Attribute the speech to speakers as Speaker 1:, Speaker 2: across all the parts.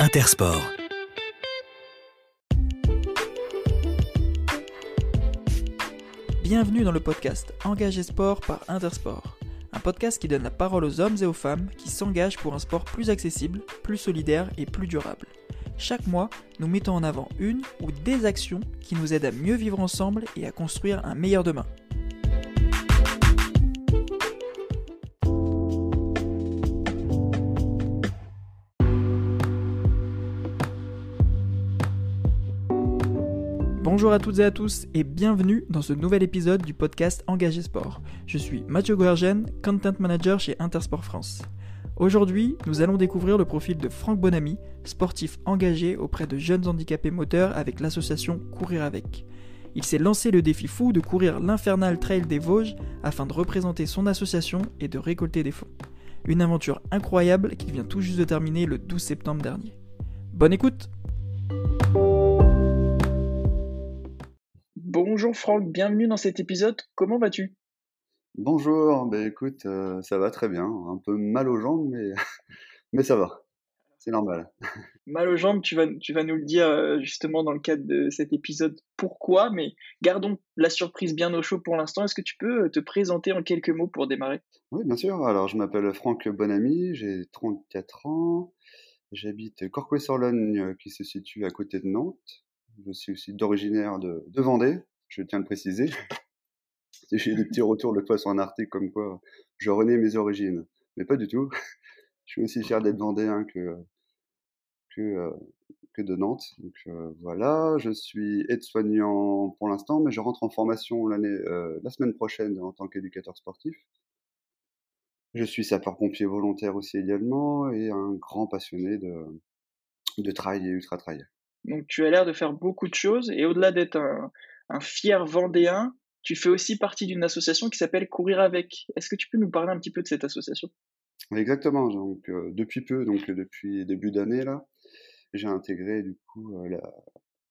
Speaker 1: Intersport.
Speaker 2: Bienvenue dans le podcast Engagé Sport par Intersport, un podcast qui donne la parole aux hommes et aux femmes qui s'engagent pour un sport plus accessible, plus solidaire et plus durable. Chaque mois, nous mettons en avant une ou des actions qui nous aident à mieux vivre ensemble et à construire un meilleur demain. Bonjour à toutes et à tous et bienvenue dans ce nouvel épisode du podcast Engagé Sport. Je suis Mathieu Goergen, Content Manager chez Intersport France. Aujourd'hui, nous allons découvrir le profil de Franck Bonamy, sportif engagé auprès de jeunes handicapés moteurs avec l'association Courir Avec. Il s'est lancé le défi fou de courir l'Infernal Trail des Vosges afin de représenter son association et de récolter des fonds. Une aventure incroyable qu'il vient tout juste de terminer le 12 septembre dernier. Bonne écoute! Bonjour Franck, bienvenue dans cet épisode, comment vas-tu?
Speaker 3: Bonjour, écoute, ça va très bien, un peu mal aux jambes, mais ça va, c'est normal.
Speaker 2: Mal aux jambes, tu vas nous le dire justement dans le cadre de cet épisode pourquoi, mais gardons la surprise bien au chaud pour l'instant. Est-ce que tu peux te présenter en quelques mots pour démarrer?
Speaker 3: Oui, bien sûr, alors je m'appelle Franck Bonamy, j'ai 34 ans, j'habite Corcouët-sur-Logne qui se situe à côté de Nantes. Je suis aussi d'originaire de Vendée, je tiens à le préciser. J'ai des petits retours de fois sur un article comme quoi je renie mes origines, mais pas du tout. Je suis aussi fier d'être vendéen que, euh, que de Nantes. Donc voilà, je suis aide-soignant pour l'instant, mais je rentre en formation la semaine prochaine en tant qu'éducateur sportif. Je suis sapeur-pompier volontaire aussi également et un grand passionné de trail et ultra-trail.
Speaker 2: Donc tu as l'air de faire beaucoup de choses et au-delà d'être un fier Vendéen, tu fais aussi partie d'une association qui s'appelle Courir Avec. Est-ce que tu peux nous parler un petit peu de cette association?
Speaker 3: Exactement, donc depuis peu, donc depuis début d'année là, j'ai intégré du coup la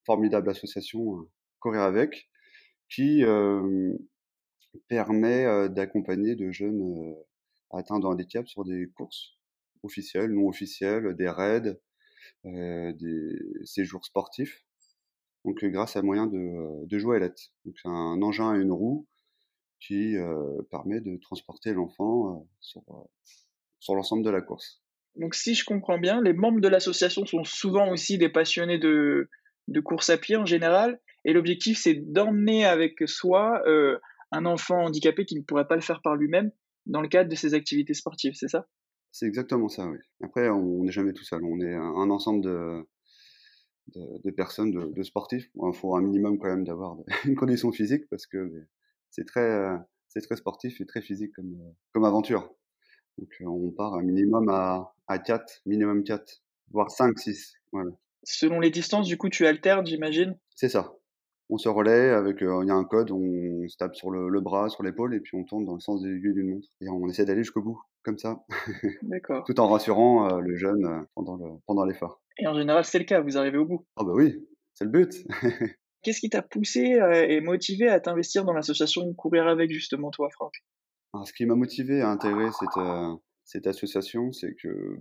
Speaker 3: formidable association Courir Avec, qui permet d'accompagner de jeunes atteints de handicap sur des courses officielles, non officielles, des raids, des séjours sportifs. Donc grâce à moyen de jouelette. Donc c'est un engin à une roue qui permet de transporter l'enfant sur l'ensemble de la course.
Speaker 2: Donc si je comprends bien, les membres de l'association sont souvent aussi des passionnés de course à pied en général, et l'objectif c'est d'emmener avec soi un enfant handicapé qui ne pourrait pas le faire par lui-même dans le cadre de ses activités sportives, c'est ça?
Speaker 3: C'est exactement ça, oui. Après, on n'est jamais tout seul. On est un ensemble de personnes, de sportifs. Bon, il faut un minimum quand même d'avoir une condition physique parce que c'est très, euh, c'est très sportif et très physique comme aventure. Donc on part un minimum à 4, minimum 4, voire 5, 6. Voilà.
Speaker 2: Selon les distances, du coup, tu alternes, j'imagine?
Speaker 3: C'est ça. On se relaie avec, il y a un code, on se tape sur le bras, sur l'épaule et puis on tourne dans le sens des aiguilles d'une montre et on essaie d'aller jusqu'au bout, comme ça,
Speaker 2: D'accord.
Speaker 3: tout en rassurant le jeune pendant l'effort.
Speaker 2: Et en général, c'est le cas, vous arrivez au bout.
Speaker 3: Ah bah oui, c'est le but.
Speaker 2: Qu'est-ce qui t'a poussé et motivé à t'investir dans l'association Courir Avec, justement, toi, Franck?
Speaker 3: Alors, ce qui m'a motivé à intégrer cette association, c'est que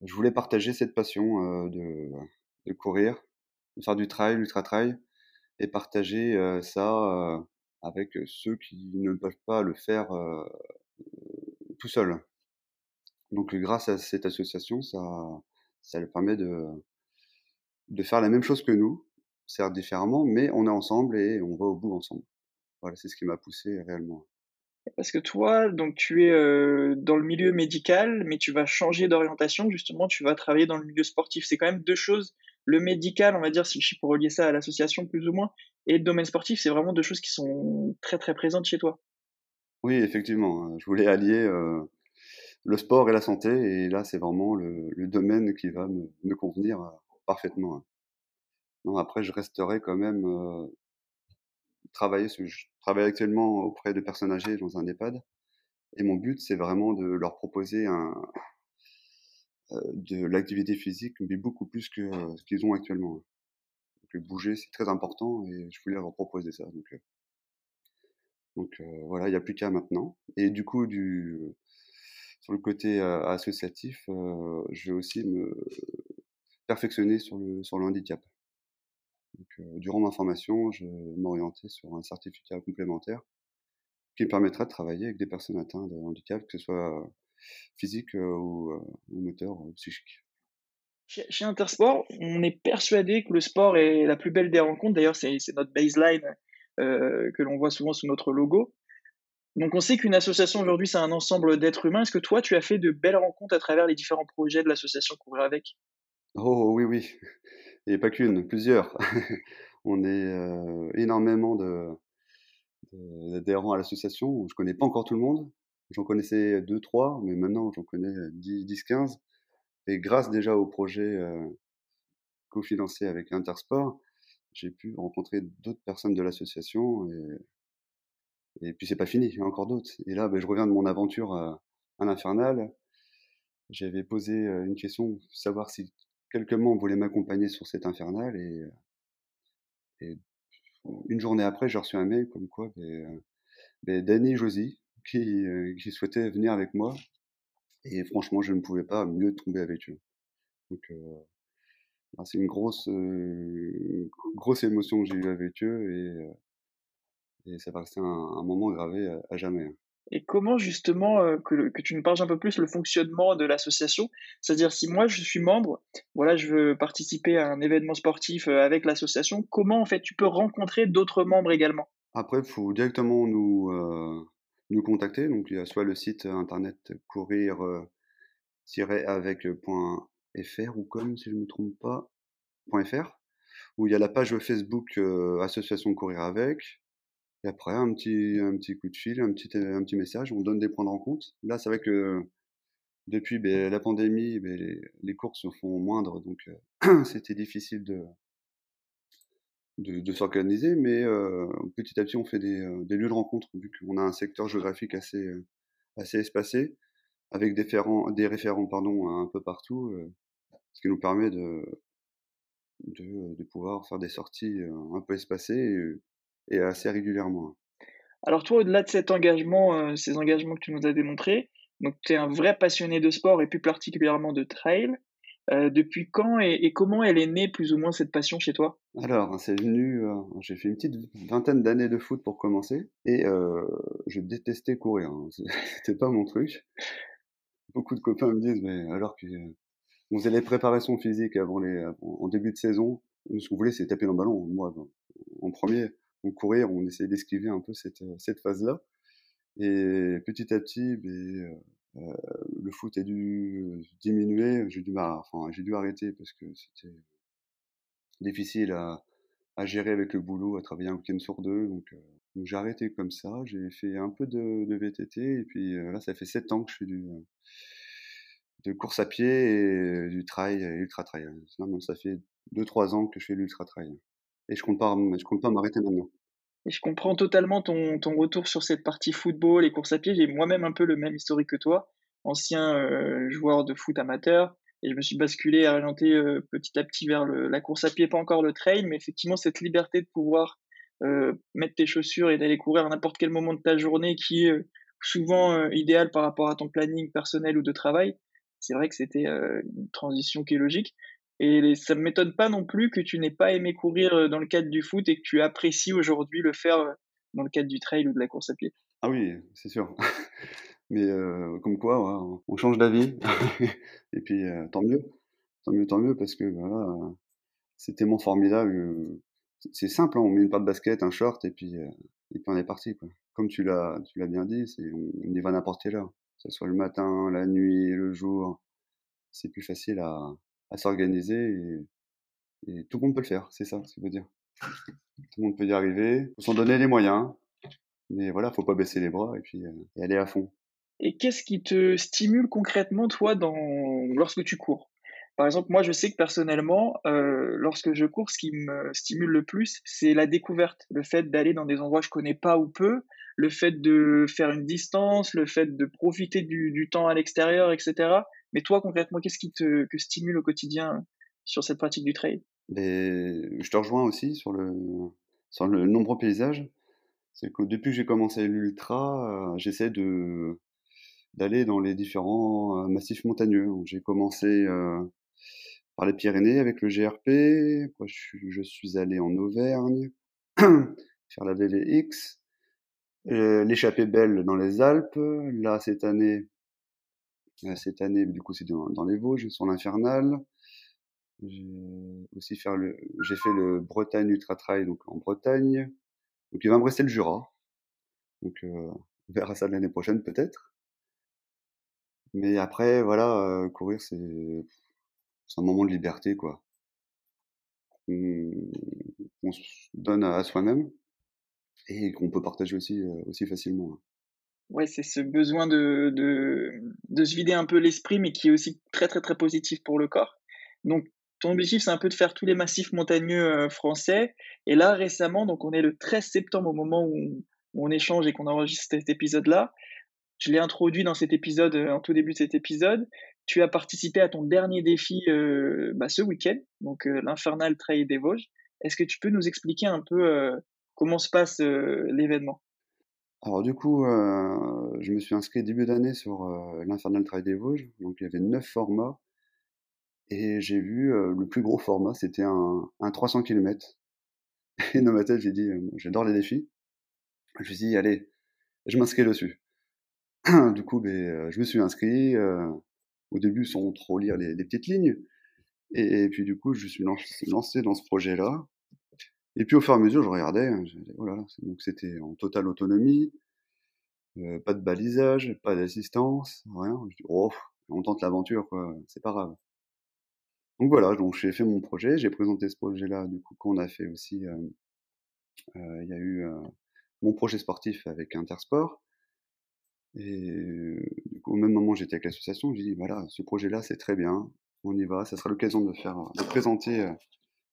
Speaker 3: je voulais partager cette passion de courir, de faire du trail, l'ultra-trail, et partager ça avec ceux qui ne peuvent pas le faire tout seuls. Donc grâce à cette association, ça leur permet de faire la même chose que nous, certes différemment, mais on est ensemble et on va au bout ensemble. Voilà, c'est ce qui m'a poussé réellement.
Speaker 2: Parce que toi, donc tu es, dans le milieu médical, mais tu vas changer d'orientation, justement, tu vas travailler dans le milieu sportif. C'est quand même 2 choses. Le médical, on va dire, si je peux relier ça à l'association plus ou moins, et le domaine sportif, c'est vraiment 2 choses qui sont très, très présentes chez toi.
Speaker 3: Oui, effectivement, je voulais allier le sport et la santé, et là, c'est vraiment le domaine qui va me convenir parfaitement, hein. Non, après, je resterai quand même je travaille actuellement auprès de personnes âgées dans un EHPAD, et mon but, c'est vraiment de leur proposer de l'activité physique, mais beaucoup plus que ce qu'ils ont actuellement, hein. Donc, bouger, c'est très important, et je voulais leur proposer ça. Donc voilà, il n'y a plus qu'à maintenant. Et du coup, sur le côté associatif, je vais aussi me perfectionner sur le handicap. Donc, durant ma formation, je vais m'orienter sur un certificat complémentaire qui me permettra de travailler avec des personnes atteintes de handicap, que ce soit physique ou moteur ou psychique.
Speaker 2: Chez Intersport, on est persuadé que le sport est la plus belle des rencontres. D'ailleurs, c'est notre baseline que l'on voit souvent sous notre logo. Donc, on sait qu'une association aujourd'hui, c'est un ensemble d'êtres humains. Est-ce que toi, tu as fait de belles rencontres à travers les différents projets de l'association Courir avec?
Speaker 3: Oh oui, oui, et pas qu'une, plusieurs. On est énormément d'adhérents à l'association. Je connais pas encore tout le monde. J'en connaissais deux, trois, mais maintenant j'en connais 10, 15. Et grâce déjà au projet cofinancé avec Intersport, j'ai pu rencontrer d'autres personnes de l'association et puis c'est pas fini, il y en a encore d'autres. Et là, je reviens de mon aventure à l'Infernal. J'avais posé une question, savoir si quelques membres voulaient m'accompagner sur cet Infernal et une journée après, j'ai reçu un mail comme quoi Danny Josie qui souhaitait venir avec moi et franchement, je ne pouvais pas mieux tomber avec eux. Donc, c'est une grosse émotion que j'ai eue avec eux et ça va rester un moment gravé à jamais, hein.
Speaker 2: Et comment justement, que tu nous partages un peu plus le fonctionnement de l'association? C'est-à-dire si moi je suis membre, voilà, je veux participer à un événement sportif, avec l'association, comment en fait tu peux rencontrer d'autres membres également?
Speaker 3: Après, il faut directement nous contacter. Donc, il y a soit le site internet courir avec.fr ou com, si je ne me trompe pas, .fr, où il y a la page Facebook Association Courir avec. Et après, un petit coup de fil, un petit message, on donne des points de rencontre. Là, c'est vrai que depuis la pandémie, les courses se font moindres, donc c'était difficile de s'organiser, mais petit à petit, on fait des lieux de rencontre, vu qu'on a un secteur géographique assez espacé, avec des référents pardon, un peu partout, ce qui nous permet de pouvoir faire des sorties un peu espacées et assez régulièrement.
Speaker 2: Alors toi, au-delà de cet engagement, ces engagements que tu nous as démontrés, donc tu es un vrai passionné de sport et plus particulièrement de trail. Depuis quand et comment elle est née plus ou moins cette passion chez toi?
Speaker 3: Alors, c'est venu, j'ai fait une petite vingtaine d'années de foot pour commencer et je détestais courir, hein. C'était pas mon truc. Beaucoup de copains me disent: «Mais alors que on faisait les préparations physiques en début de saison, nous ce qu'on voulait c'est taper dans le ballon». Moi, en premier, on courir, on essayait d'esquiver un peu cette phase-là et petit à petit, le foot a dû diminuer. J'ai dû arrêter parce que c'était difficile à gérer avec le boulot, à travailler un week-end sur 2, donc j'ai arrêté comme ça. J'ai fait un peu de VTT et puis, là, ça fait 7 ans que je fais de course à pied et du trail, ultra trail. Non, ça fait 2, 3 ans que je fais l'ultra trail et je compte pas m'arrêter maintenant.
Speaker 2: Et je comprends totalement ton retour sur cette partie football et course à pied. J'ai moi-même un peu le même historique que toi, ancien, joueur de foot amateur et je me suis basculé, orienté, petit à petit vers la course à pied, pas encore le trail, mais effectivement cette liberté de pouvoir, mettre tes chaussures et d'aller courir à n'importe quel moment de ta journée qui est, souvent, idéal par rapport à ton planning personnel ou de travail. C'est vrai que c'était, une transition qui est logique. Et ça ne m'étonne pas non plus que tu n'aies pas aimé courir, dans le cadre du foot et que tu apprécies aujourd'hui le faire, dans le cadre du trail ou de la course à pied.
Speaker 3: Ah oui, c'est sûr. Mais comme quoi, voilà, on change d'avis et puis, tant mieux, tant mieux, tant mieux parce que voilà, c'est tellement formidable, c'est simple, hein, on met une paire de basket, un short et puis on est parti, quoi. Comme tu l'as bien dit, on y va n'importe quelle heure, que ce soit le matin, la nuit, le jour. C'est plus facile à s'organiser et tout le monde peut le faire, c'est ça ce que je veux dire. Tout le monde peut y arriver, faut s'en donner les moyens, mais voilà, faut pas baisser les bras et puis, y aller à fond.
Speaker 2: Et qu'est-ce qui te stimule concrètement, toi, lorsque tu cours? Par exemple, moi, je sais que personnellement, lorsque je cours, ce qui me stimule le plus, c'est la découverte. Le fait d'aller dans des endroits que je connais pas ou peu, le fait de faire une distance, le fait de profiter du temps à l'extérieur et cetera. Mais toi, concrètement, qu'est-ce qui te stimule au quotidien sur cette pratique du trail?
Speaker 3: Je te rejoins aussi sur le nombreux paysages. C'est que depuis que j'ai commencé l'ultra, j'essaie d'aller dans les différents massifs montagneux. Donc, j'ai commencé par les Pyrénées avec le GRP, après je suis allé en Auvergne, faire la VVX, l'échappée belle dans les Alpes. Là, cette année, du coup, c'est dans les Vosges, sur l'Infernal. J'ai fait le Bretagne Ultra Trail, donc en Bretagne. Donc il va me rester le Jura. Donc on verra ça l'année prochaine peut-être. Mais après, voilà, courir, c'est un moment de liberté, quoi. On, on se donne à soi-même et qu'on peut partager aussi facilement, hein.
Speaker 2: Ouais, c'est ce besoin de se vider un peu l'esprit, mais qui est aussi très, très, très positif pour le corps. Donc ton objectif, c'est un peu de faire tous les massifs montagneux, français et là, récemment, donc on est le 13 septembre au moment où on échange et qu'on enregistre cet épisode-là. Je l'ai introduit dans cet épisode, en tout début de cet épisode. Tu as participé à ton dernier défi, ce week-end, donc l'Infernal Trail des Vosges. Est-ce que tu peux nous expliquer un peu, comment se passe, l'événement?
Speaker 3: Alors du coup, je me suis inscrit début d'année sur l'Infernal Trail des Vosges. Donc il y avait 9 formats et j'ai vu le plus gros format, c'était un 300 km. Et dans ma tête, j'ai dit, j'adore les défis. Je me suis dit, allez, je m'inscris dessus. Du coup, je me suis inscrit au début sans trop lire les petites lignes. Et puis du coup, je suis lancé dans ce projet-là. Et puis au fur et à mesure, je regardais, hein, je disais, oh là là, donc c'était en totale autonomie, pas de balisage, pas d'assistance, rien. Je dis, oh, on tente l'aventure, quoi, c'est pas grave. Donc voilà, donc j'ai fait mon projet, j'ai présenté ce projet-là, du coup, qu'on a fait aussi, il y a eu mon projet sportif avec Intersport. Et du coup, au même moment, j'étais avec l'association, j'ai dit, voilà, ce projet-là, c'est très bien, on y va, ça sera l'occasion de présenter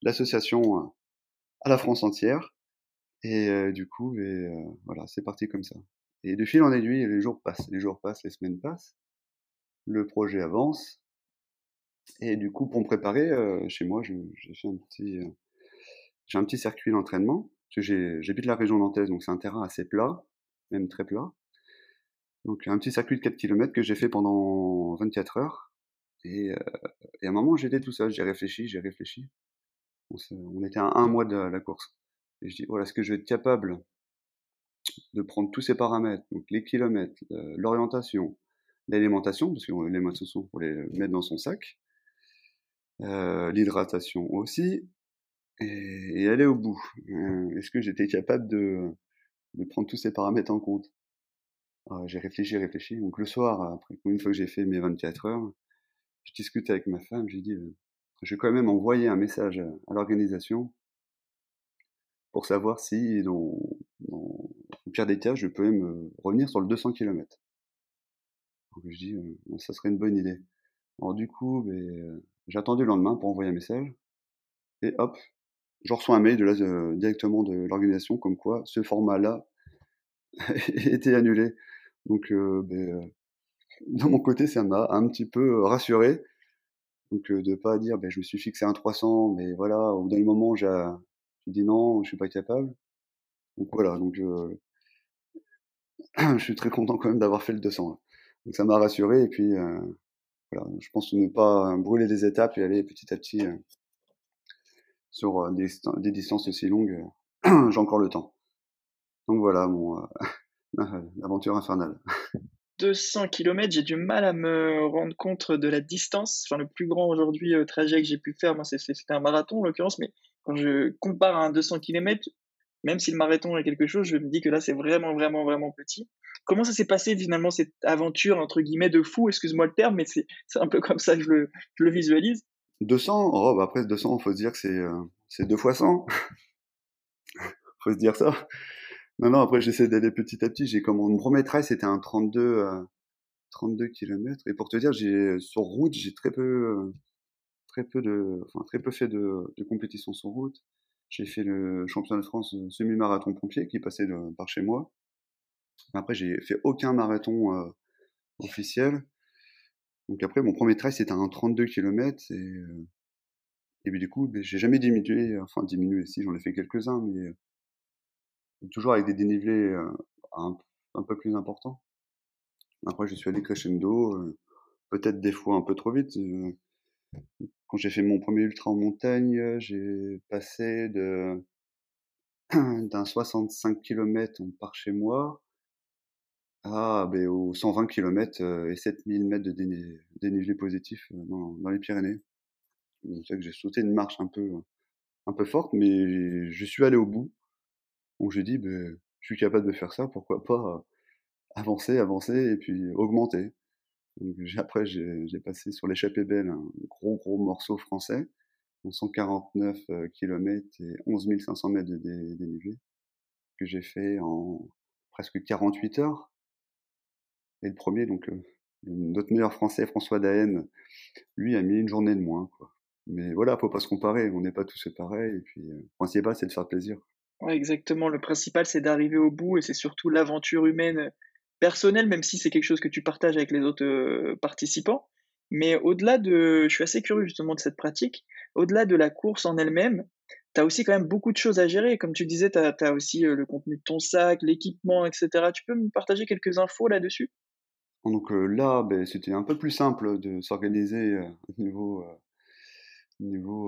Speaker 3: l'association à la France entière. Et du coup, voilà, c'est parti comme ça. Et de fil en aiguille, les jours passent, les semaines passent, le projet avance. Et du coup, pour me préparer, chez moi, j'ai un petit circuit d'entraînement. Parce que j'habite la région nantaise, donc c'est un terrain assez plat, même très plat. Donc un petit circuit de 4 kilomètres que j'ai fait pendant 24 heures. Et, euh, et à un moment, j'étais tout seul, j'ai réfléchi, j'ai réfléchi. On était à un mois de la course. Et je dis, voilà, est-ce que je vais être capable de prendre tous ces paramètres, donc les kilomètres, l'orientation, l'alimentation, parce que l'alimentation, pour les mettre dans son sac, l'hydratation aussi, et aller au bout. Est-ce que j'étais capable de prendre tous ces paramètres en compte? J'ai réfléchi, réfléchi. Donc le soir, après, une fois que j'ai fait mes 24 heures, je discutais avec ma femme, j'ai dit, je vais quand même envoyer un message à l'organisation pour savoir si, dans le pire des cas, je peux même revenir sur le 200 km. Donc je dis, ça serait une bonne idée. Alors du coup, j'ai attendu le lendemain pour envoyer un message, et hop, je reçois un mail directement de l'organisation comme quoi ce format-là était annulé. Donc de mon côté, ça m'a un petit peu rassuré. Donc de pas dire, je me suis fixé un 300, mais voilà, au bout d'un moment, j'ai dit non, je suis pas capable. Donc voilà, donc je suis très content quand même d'avoir fait le 200 là. Donc ça m'a rassuré et puis voilà, je pense ne pas brûler des étapes et aller petit à petit sur des distances aussi longues. J'ai encore le temps. Donc voilà mon aventure infernale.
Speaker 2: 200 kilomètres, j'ai du mal à me rendre compte de la distance. Enfin, le plus grand aujourd'hui, trajet que j'ai pu faire, moi, c'était un marathon en l'occurrence, mais quand je compare à un 200 kilomètres, même si le marathon est quelque chose, je me dis que là, c'est vraiment, vraiment, vraiment petit. Comment ça s'est passé finalement cette aventure entre guillemets «de fou», excuse-moi le terme, mais c'est un peu comme ça que je le visualise?
Speaker 3: 200, oh, après 200, faut se dire que c'est 2 fois 100. Faut se dire ça. Non, non, après j'essaie d'aller petit à petit. Mon premier trail, c'était un 32 kilomètres. Et pour te dire, sur route, j'ai très peu fait de compétition sur route. J'ai fait le championnat de France semi-marathon pompier qui passait par chez moi. Après, j'ai fait aucun marathon officiel. Donc après, mon premier trail, c'était un 32 kilomètres. Et puis du coup, j'ai jamais diminué, enfin diminué, si j'en ai fait quelques-uns, mais toujours avec des dénivelés un peu plus importants. Après, je suis allé crescendo, peut-être des fois un peu trop vite. Quand j'ai fait mon premier ultra en montagne, j'ai passé d'un 65 kilomètres, on part chez moi, aux 120 kilomètres et 7000 mètres de dénivelé positif dans les Pyrénées. Donc c'est vrai que j'ai sauté une marche un peu forte, mais je suis allé au bout. Donc j'ai dit, je suis capable de faire ça, pourquoi pas avancer, avancer et puis augmenter. Donc après, j'ai passé sur l'échappée belle un gros morceau français, donc 149 kilomètres et 11 500 mètres de dénivelé, que j'ai fait en presque 48 heures. Et le premier, donc notre meilleur français, François Daen, lui a mis une journée de moins, quoi. Mais voilà, faut pas se comparer, on n'est pas tous pareils. Et puis, le principal, c'est de faire plaisir.
Speaker 2: Ouais, exactement. Le principal, c'est d'arriver au bout et c'est surtout l'aventure humaine, personnelle, même si c'est quelque chose que tu partages avec les autres, participants. Mais au-delà de je suis assez curieux justement de cette pratique. Au-delà de la course en elle-même, tu as aussi quand même beaucoup de choses à gérer. Comme tu disais, tu as aussi, le contenu de ton sac, l'équipement et cetera. Tu peux me partager quelques infos là-dessus?
Speaker 3: Donc là, c'était un peu plus simple de s'organiser niveau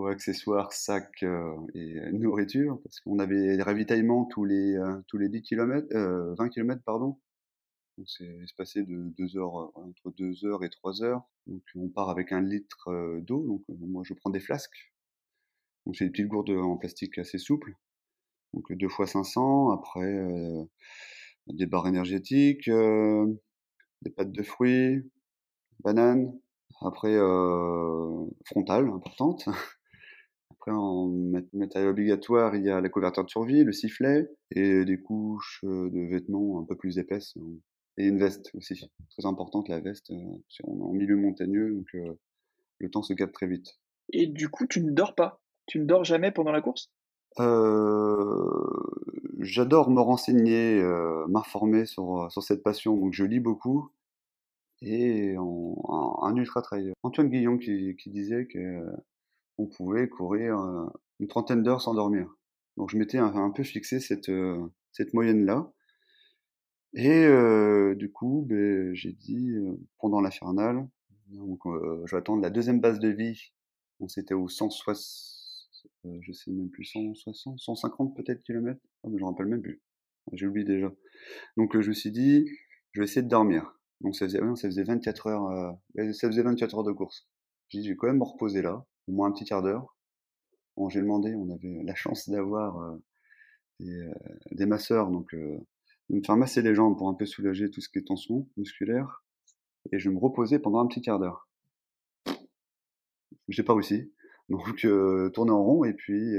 Speaker 3: accessoires, sacs et nourriture, parce qu'on avait des ravitaillements tous les 10 kilomètres, 20 kilomètres, pardon. Donc c'est espacé de 2 heures, entre 2 heures et 3 heures. Donc on part avec 1 litre d'eau. Donc moi je prends des flasques. Donc c'est des petites gourdes en plastique assez souples. Donc 2 fois 500. Après des barres énergétiques, des pâtes de fruits, bananes. Après frontale importante. Après en matériel obligatoire, il y a la couverture de survie, le sifflet et des couches de vêtements un peu plus épaisses. Et une veste aussi, très importante la veste, si on est en milieu montagneux, donc le temps se gâte très vite.
Speaker 2: Et du coup, tu ne dors pas? Tu ne dors jamais pendant la course?
Speaker 3: J'adore me renseigner, m'informer sur cette passion, donc je lis beaucoup et un ultra trail Antoine Guillon qui disait qu'on pouvait courir, une trentaine d'heures sans dormir. Donc je m'étais un peu fixé cette moyenne-là et du coup, j'ai dit, pendant l'infernal, donc je vais attendre la deuxième base de vie. On c'était au 160, je sais même plus, 160, 150 peut-être kilomètres. Ah, mais je me rappelle même plus. J'ai oublié déjà. Donc je me suis dit, je vais essayer de dormir. Donc ça faisait 24 heures, ça faisait 24 heures de course. J'ai dit, je vais quand même me reposer là, au moins un petit quart d'heure. Bon, j'ai demandé, on avait la chance d'avoir des masseurs, donc de me faire masser les jambes pour un peu soulager tout ce qui est tension musculaire. Et je vais me reposer pendant un petit quart d'heure. J'ai pas réussi. Donc tourner en rond et puis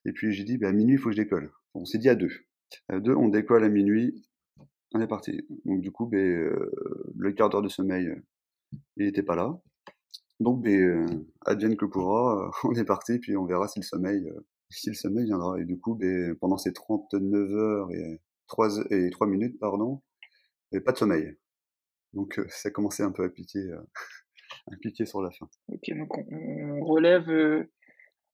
Speaker 3: j'ai dit, à minuit, il faut que je décolle. On s'est dit à deux. À deux, on décolle à minuit, on est parti. Donc du coup, le quart d'heure de sommeil, il était pas là. Donc advienne que pourra, on est parti, puis on verra si le sommeil viendra. Et du coup, pendant ces 39 heures et 3 minutes, pardon, il n'y avait pas de sommeil. Donc ça commençait un peu à piquer sur la fin.
Speaker 2: OK, donc on relève,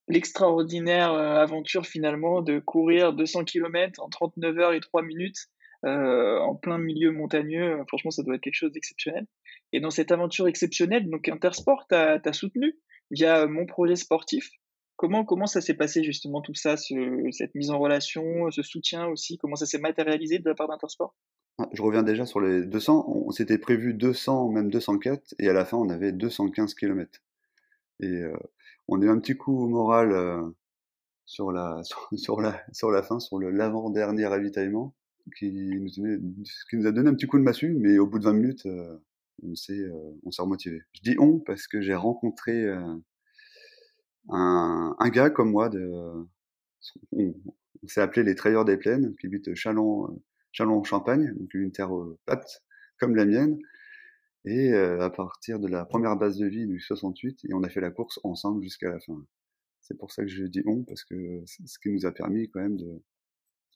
Speaker 2: l'extraordinaire, aventure finalement de courir 200 kilomètres en 39 heures et 3 minutes, en plein milieu montagneux, franchement ça doit être quelque chose d'exceptionnel et dans cette aventure exceptionnelle, donc Intersport t'a soutenu via, Mon Projet Sportif. Comment ça s'est passé justement tout ça, cette mise en relation, ce soutien aussi? Comment ça s'est matérialisé de la part d'Intersport?
Speaker 3: Ah, je reviens déjà sur les 200. On s'était prévu 200, même 204, et à la fin, on avait 215 kilomètres. Et on a eu un petit coup au moral sur la fin, sur l'avant-dernier ravitaillement, qui nous a donné un petit coup de massue, mais au bout de 20 minutes, on s'est remotivé. Je dis on parce que j'ai rencontré un gars comme moi, on s'est appelé les Trayeurs des Plaines, qui habite Châlons-en-Champagne, donc une terre plate comme la mienne. Et à partir de la première base de vie du 68, et on a fait la course ensemble jusqu'à la fin. C'est pour ça que je dis on, parce que c'est ce qui nous a permis quand même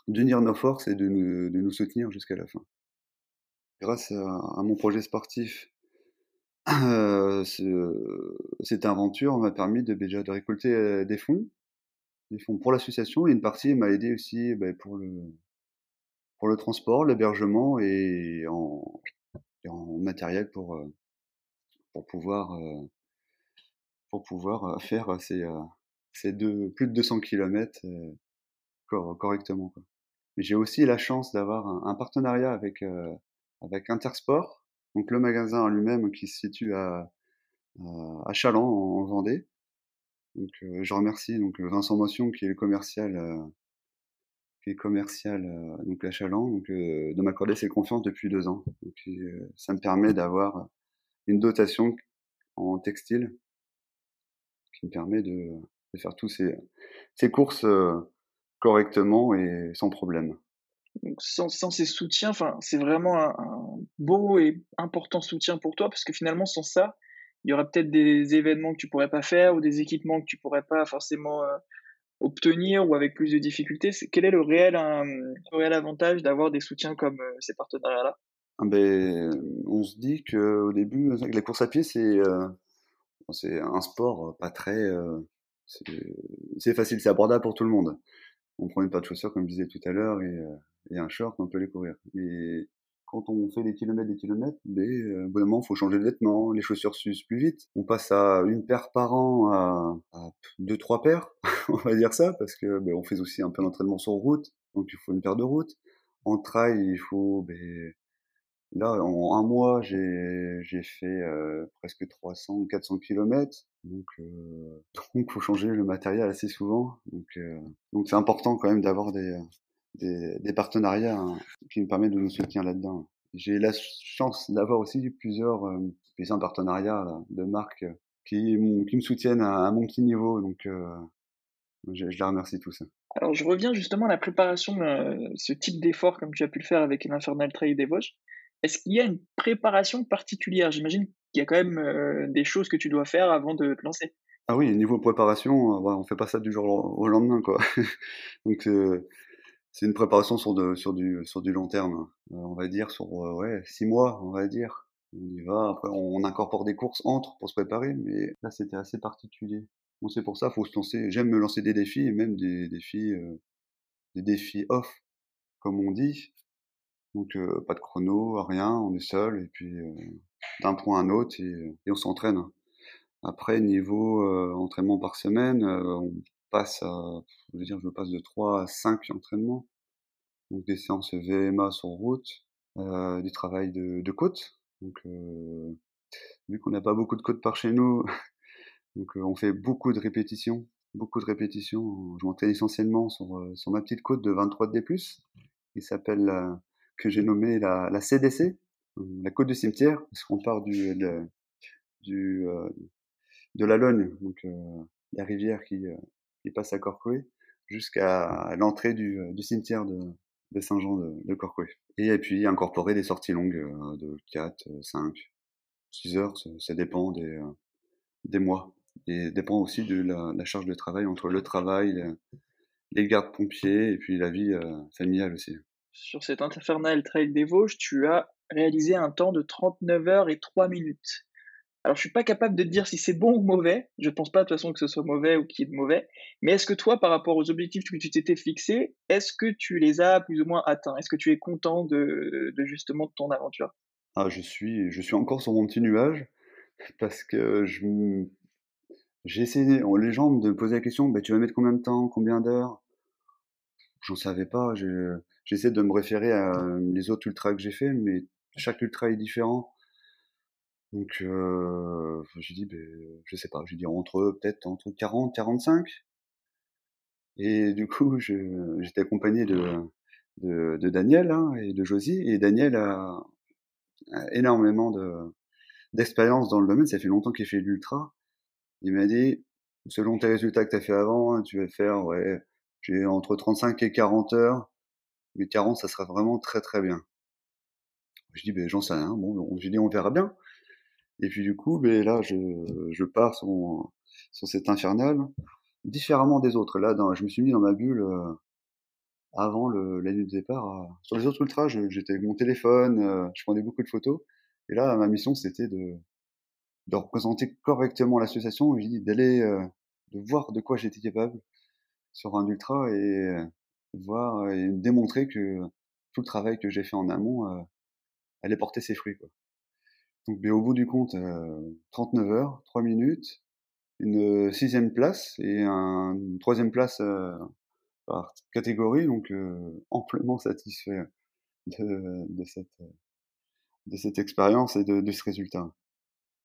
Speaker 3: d'unir nos forces et de nous soutenir jusqu'à la fin. Grâce à mon projet sportif, cette aventure m'a permis déjà de récolter des fonds pour l'association, et une partie m'a aidé aussi pour le transport, l'hébergement et et en matériel pour pouvoir, faire ces plus de 200 kilomètres correctement, quoi. Mais j'ai aussi la chance d'avoir un partenariat avec Intersport, donc le magasin en lui-même qui se situe à Châlons en Vendée. Donc je remercie donc Vincent Motion qui est commercial donc à Châlons, donc de m'accorder ses confiances depuis 2 ans. Donc ça me permet d'avoir une dotation en textile qui me permet de faire tous ces courses correctement et sans problème.
Speaker 2: Donc sans ces soutiens, enfin, c'est vraiment un beau et important soutien pour toi parce que finalement sans ça, il y aura peut-être des événements que tu pourrais pas faire ou des équipements que tu pourrais pas forcément, obtenir ou avec plus de difficultés. C'est quel est le réel avantage d'avoir des soutiens comme, ces partenariats-là?
Speaker 3: Ah beh, on se dit qu'au début, c'est vrai que la course à pied, c'est un sport pas très, c'est c'est facile, c'est abordable pour tout le monde. On prend une paire de chaussures, comme je disais tout à l'heure, et un short, on peut aller courir. Mais quand on fait des kilomètres, au bout d'un moment, faut changer de vêtements, les chaussures s'usent plus vite. On passe à une paire par an à 2-3 paires, on va dire ça, parce que, on fait aussi un peu d'entraînement sur route, donc il faut une paire de route. En trail, il faut, là, en un mois, j'ai fait presque 300 ou 400 kilomètres, donc donc faut changer le matériel assez souvent. Donc c'est important quand même d'avoir des partenariats, hein, qui me permettent de nous soutenir là-dedans. J'ai la chance d'avoir aussi plusieurs partenariats là, de marques qui me soutiennent à mon petit niveau, donc je les remercie tous.
Speaker 2: Alors je reviens justement à la préparation de ce type d'effort comme tu as pu le faire avec l'Infernal Trail des Vosges. Est-ce qu'il y a une préparation particulière? J'imagine qu'il y a quand même, des choses que tu dois faire avant de te lancer?
Speaker 3: Ah oui, niveau préparation, ouais, on fait pas ça du jour au lendemain, quoi. Donc c'est une préparation sur du long terme, hein. On va dire sur, ouais, 6 mois, on va dire. On y va, après on incorpore des courses entre pour se préparer, mais là, c'était assez particulier. Bon, c'est pour ça, faut se lancer. J'aime me lancer des défis et même des défis off, comme on dit. Donc pas de chrono, rien, on est seul et puis, d'un point à un autre et on s'entraîne. Après niveau, entraînement par semaine, on passe à je veux dire, je passe de 3 à 5 entraînements. Donc des séances VMA sur route, du travail de côte. Donc vu qu'on n'a pas beaucoup de côtes par chez nous, donc on fait beaucoup de répétitions, beaucoup de répétitions. Je m'entraîne essentiellement sur ma petite côte de 23 de D+, qui s'appelle, que j'ai nommée la CDC, la côte du cimetière, parce qu'on part du, de la Logne, donc la rivière qui passe à Corcouët, jusqu'à l'entrée du cimetière de Saint-Jean de Corcouët. Et puis incorporer des sorties longues de 4, 5, 6 heures, ça dépend des mois. Et dépend aussi de la charge de travail entre le travail, les gardes-pompiers et puis la vie familiale aussi.
Speaker 2: Sur cet Infernal Trail des Vosges, tu as réalisé un temps de 39 heures et 3 minutes. Alors, je suis pas capable de te dire si c'est bon ou mauvais. Je pense pas de toute façon que ce soit mauvais ou qu'il y ait de mauvais. Mais est-ce que toi, par rapport aux objectifs que tu t'étais fixés, est-ce que tu les as plus ou moins atteints? Est-ce que tu es content de justement de ton aventure?
Speaker 3: Ah, je suis encore sur mon petit nuage parce que j'ai essayé, les gens me posaient la question: «Tu vas mettre combien de temps? Combien d'heures?» J'en savais pas, j'essaie de me référer à les autres ultras que j'ai fait, mais chaque ultra est différent. Donc j'ai dit: je sais pas», j'ai dit peut-être entre 40-45. Et du coup, j'étais accompagné de Daniel, hein, et de Josie, et Daniel a énormément d'expérience dans le domaine, ça fait longtemps qu'il fait de l'ultra. Il m'a dit: «Selon tes résultats que tu as fait avant, hein, tu vas faire, ouais, j'ai entre 35 et 40 heures, mais 40 ça serait vraiment très, très bien». Je dis: «J'en sais rien». Bon, j'ai dit: «On verra bien». Et puis du coup, là, je pars sur cet infernal, différemment des autres. Là, je me suis mis dans ma bulle, avant la nuit de départ. Sur les autres ultras, j'étais avec mon téléphone, je prenais beaucoup de photos. Et là, ma mission, c'était de représenter correctement l'association, et j'ai dit de voir de quoi j'étais capable sur un ultra, et voir et démontrer que tout le travail que j'ai fait en amont allait porter ses fruits, quoi. Donc, mais au bout du compte, 39 heures, 3 minutes, une sixième place et une troisième place par catégorie, donc amplement satisfait de cette expérience et de ce résultat.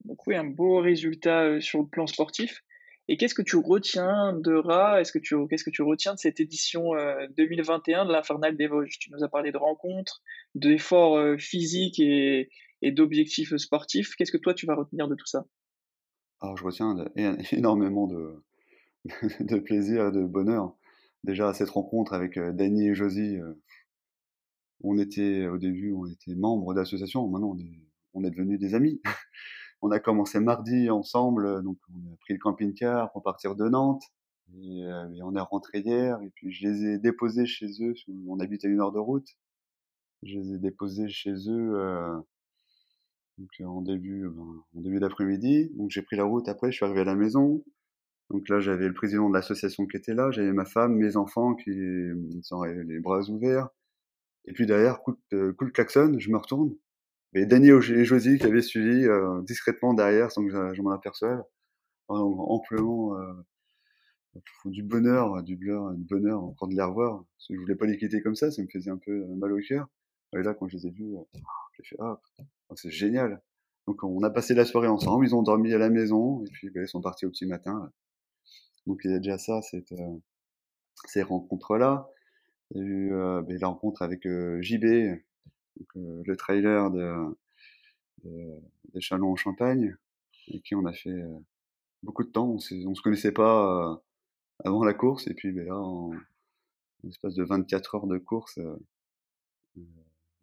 Speaker 2: Donc oui, un beau résultat, sur le plan sportif. Et qu'est-ce que tu retiendras qu'est-ce que tu retiens de cette édition, 2021 de l'Infernal des Vosges? Tu nous as parlé de rencontres, d'efforts, physiques et d'objectifs, sportifs. Qu'est-ce que toi tu vas retenir de tout ça?
Speaker 3: Alors je retiens énormément de plaisir et de bonheur. Déjà à cette rencontre avec Dany et Josie, on était au début, on était membres d'association, maintenant on est devenus des amis. On a commencé mardi ensemble, donc on a pris le camping-car pour partir de Nantes et on est rentré hier et puis je les ai déposés chez eux, on habite à 1 heure de route. Je les ai déposés chez eux, donc en début d'après-midi. Donc j'ai pris la route après, je suis arrivé à la maison. Donc là, j'avais le président de l'association qui était là, j'avais ma femme, mes enfants qui avaient les bras ouverts. Et puis derrière, coup de klaxon, je me retourne. Et Dany et Josie qui avaient suivi discrètement derrière sans que je m'en aperçoive. Amplement du bonheur encore de les revoir. Parce que je voulais pas les quitter comme ça me faisait un peu mal au cœur. Et là, quand je les ai vus, j'ai fait ah, putain, c'est génial. Donc on a passé la soirée ensemble, ils ont dormi à la maison et puis ils sont partis au petit matin. Donc il y a déjà ça, ces rencontres-là. Il y a eu la rencontre avec JB, donc, le trailer des Chalons en Champagne, avec qui on a fait beaucoup de temps. On se connaissait pas avant la course, et puis là, en l'espace de 24 heures de course,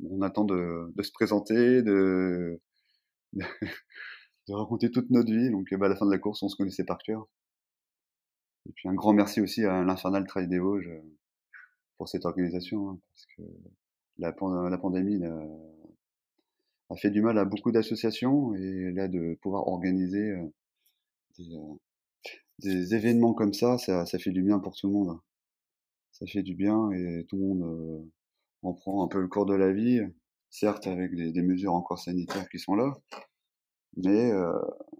Speaker 3: on attend de se présenter, de raconter toute notre vie. Donc à la fin de la course, on se connaissait par cœur. Et puis un grand merci aussi à l'Infernal Trail des Vosges pour cette organisation, hein, parce que la pandémie a fait du mal à beaucoup d'associations et là de pouvoir organiser des, euh, des événements comme ça fait du bien pour tout le monde. Ça fait du bien et tout le monde en prend un peu le cours de la vie, certes avec des mesures encore sanitaires qui sont là, mais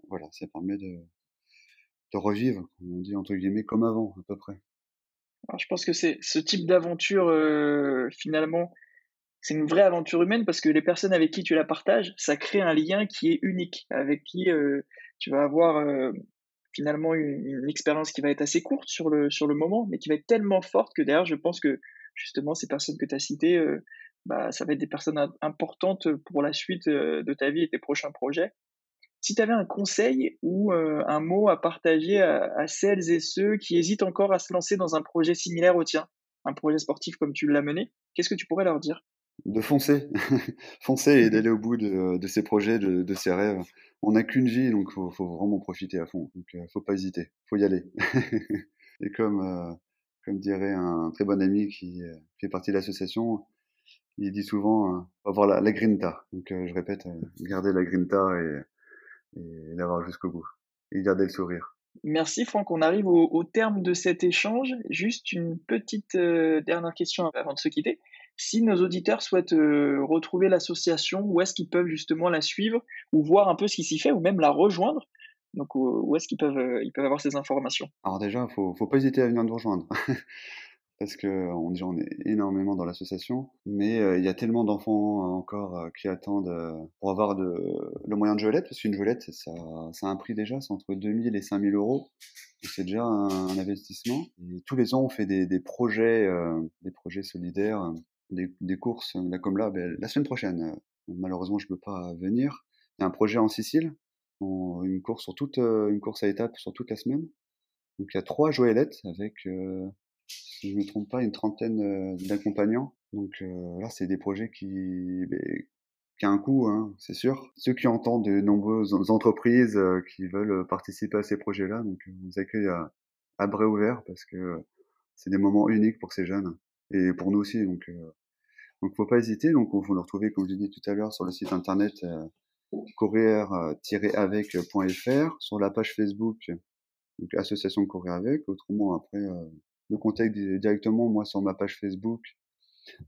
Speaker 3: voilà, ça permet de revivre, comme on dit entre guillemets, comme avant à peu près.
Speaker 2: Alors je pense que c'est ce type d'aventure, finalement, c'est une vraie aventure humaine parce que les personnes avec qui tu la partages, ça crée un lien qui est unique, avec qui, tu vas avoir, finalement une expérience qui va être assez courte sur le moment, mais qui va être tellement forte que derrière je pense que justement ces personnes que tu as citées, bah, ça va être des personnes importantes pour la suite, de ta vie et tes prochains projets. Si tu avais un conseil ou, un mot à partager à celles et ceux qui hésitent encore à se lancer dans un projet similaire au tien, un projet sportif comme tu l'as mené, qu'est-ce que tu pourrais leur dire?
Speaker 3: De foncer, foncer et d'aller au bout de ses projets, de ses rêves. On n'a qu'une vie, donc faut vraiment profiter à fond. Donc faut pas hésiter, faut y aller. Et comme dirait un très bon ami qui fait partie de l'association, il dit souvent faut avoir la grinta. Donc je répète, garder la grinta et l'avoir jusqu'au bout. Et garder le sourire.
Speaker 2: Merci Franck, on arrive au terme de cet échange. Juste une petite, dernière question avant de se quitter. Si nos auditeurs souhaitent, retrouver l'association, où est-ce qu'ils peuvent justement la suivre ou voir un peu ce qui s'y fait ou même la rejoindre? Donc où est-ce ils peuvent avoir ces informations?
Speaker 3: Alors déjà, faut pas hésiter à venir nous rejoindre. Parce que déjà on est énormément dans l'association, mais il y a tellement d'enfants encore qui attendent pour avoir le moyen de gelette, parce qu'une gelette, ça a un prix déjà, c'est entre 2000 et 5000 euros. Donc c'est déjà un investissement. Et tous les ans, on fait des projets solidaires, des courses, là, comme là, ben, la semaine prochaine. Malheureusement, je peux pas venir. Il y a un projet en Sicile, une course à étapes sur toute la semaine. Donc il y a 3 joëlettes avec si je me trompe pas, une trentaine d'accompagnants. Donc là, c'est des projets qui a un coût, hein, c'est sûr. Ceux qui entendent de nombreuses entreprises qui veulent participer à ces projets-là, donc on vous accueille à bras ouverts parce que c'est des moments uniques pour ces jeunes et pour nous aussi. Donc faut pas hésiter. Donc on faut le retrouver, comme je l'ai dit tout à l'heure, sur le site internet courir-avec.fr, sur la page Facebook, donc association courir avec. Autrement après me contacte directement moi sur ma page Facebook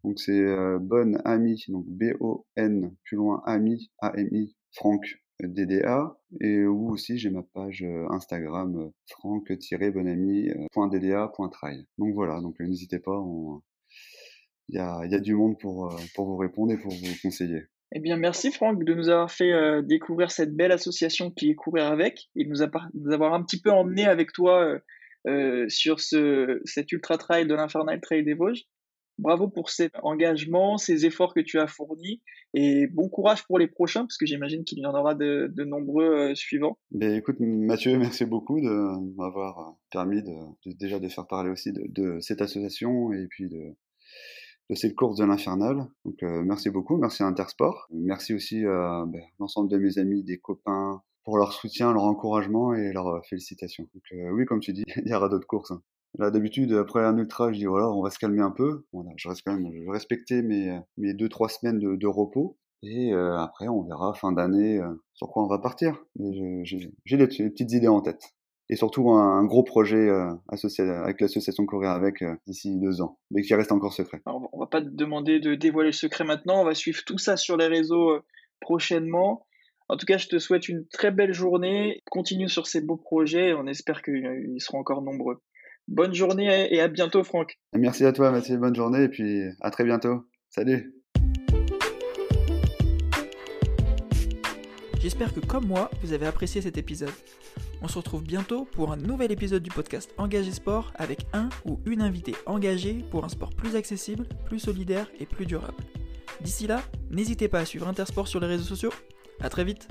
Speaker 3: Donc c'est Bon Ami, donc B-O-N, plus loin Ami, A-M-I, Franck DDA, et où aussi j'ai ma page Instagram franck-bonami.dda.trail. Donc voilà, donc n'hésitez pas, il y a du monde pour vous répondre et pour vous conseiller.
Speaker 2: Eh bien, merci Franck de nous avoir fait découvrir cette belle association qui est Courir avec et de nous avoir un petit peu emmené avec toi sur cet ultra trail de l'Infernal Trail des Vosges. Bravo pour cet engagement, ces efforts que tu as fournis et bon courage pour les prochains parce que j'imagine qu'il y en aura de nombreux suivants.
Speaker 3: Ben écoute Mathieu, merci beaucoup de m'avoir permis déjà de faire parler aussi de cette association et puis de cette course de l'Infernal. Donc merci beaucoup, merci à Intersport. Merci aussi à l'ensemble de mes amis, des copains, pour leur soutien, leur encouragement et leurs félicitations. Donc oui, comme tu dis, il y aura d'autres courses. Là, d'habitude, après un ultra, je dis voilà, on va se calmer un peu. Voilà, je vais respecter mes 2-3 semaines de repos. Et après, on verra fin d'année sur quoi on va partir. Mais j'ai des petites idées en tête. Et surtout un gros projet associé avec l'association Courir avec d'ici 2 ans, mais qui reste encore secret.
Speaker 2: Alors, on va pas te demander de dévoiler le secret maintenant, on va suivre tout ça sur les réseaux prochainement. En tout cas, je te souhaite une très belle journée. Continue sur ces beaux projets, on espère qu'ils seront encore nombreux. Bonne journée et à bientôt, Franck.
Speaker 3: Merci à toi, Mathieu. Bonne journée et puis à très bientôt. Salut.
Speaker 2: J'espère que comme moi, vous avez apprécié cet épisode. On se retrouve bientôt pour un nouvel épisode du podcast Engagé Sport avec un ou une invitée engagée pour un sport plus accessible, plus solidaire et plus durable. D'ici là, n'hésitez pas à suivre Intersport sur les réseaux sociaux. À très vite.